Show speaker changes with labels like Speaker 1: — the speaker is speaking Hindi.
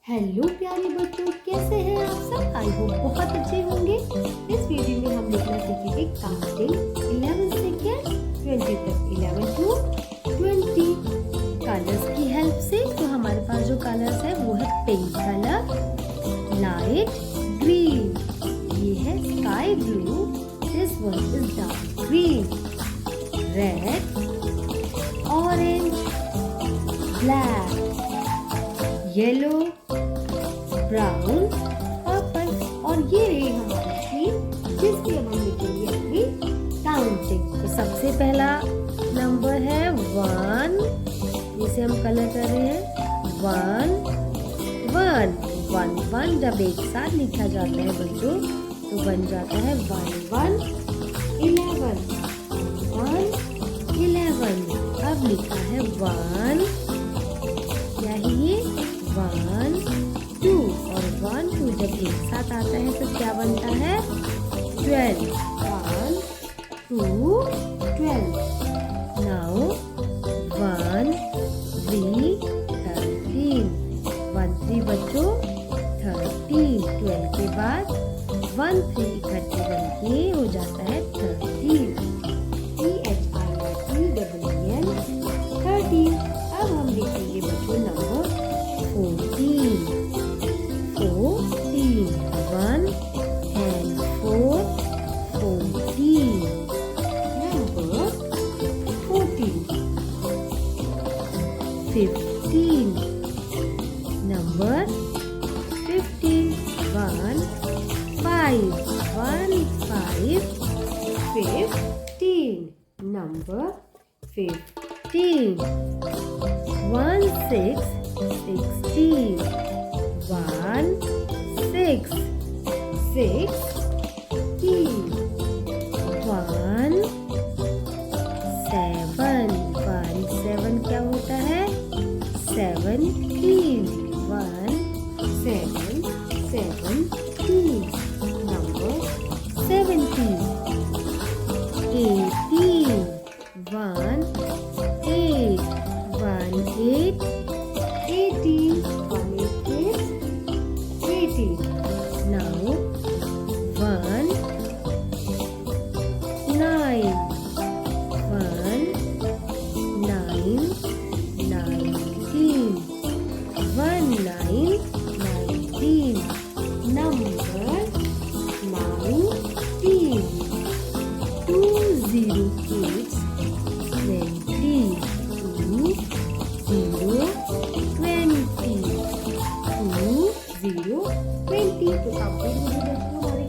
Speaker 1: हेलो प्यारे बच्चों, कैसे हैं आप सब? आई होप बहुत अच्छे होंगे। इस वीडियो में हम लिखना सीखेंगे काउंटिंग 11 सेकेंड 20 तक, 11 to 20 कलर्स की हेल्प से। तो हमारे पास जो कलर्स है वो है पिंक कलर, लाइट ग्रीन, ये है sky blue, this one is dark green, red, orange, black, yellow, brown, purple. और ये रही हमारी शीट जिसकी हम लिखेंगे अपनी काउंटिंग। तो सबसे पहला नंबर है 1, जिसे हम कलर कर रहे हैं 1 1 1 1। जब एक साथ लिखा जाता है बच्चों तो बन जाता है 1 1 11 1 11। अब लिखा है 1, क्या है ये 1 2, और 1 2 जब एक साथ आता है तो क्या बनता है 12, 1 2 12। नाउ 1 3 13, 1 3 बच्चों 13, 12 के बाद 1 3 इकट्ठे बन के हो जाता है 13, THIRTEEN। अब हम लिखेंगे बच्चों number 14 14, 1 and 4 14। Number 14 15, number 15 1 5 1 5 15, number 15 1 6 16 1 6 16 1 7 1 7 क्या होता है 17 1 7 17, नंबर 17 18 1 8 1 8 18 1 8 18। Now 1 9 1 9 19 1 9 19, number 19 2 0 kids 20 2 0 20 2 0 20। तो काउंटिंग में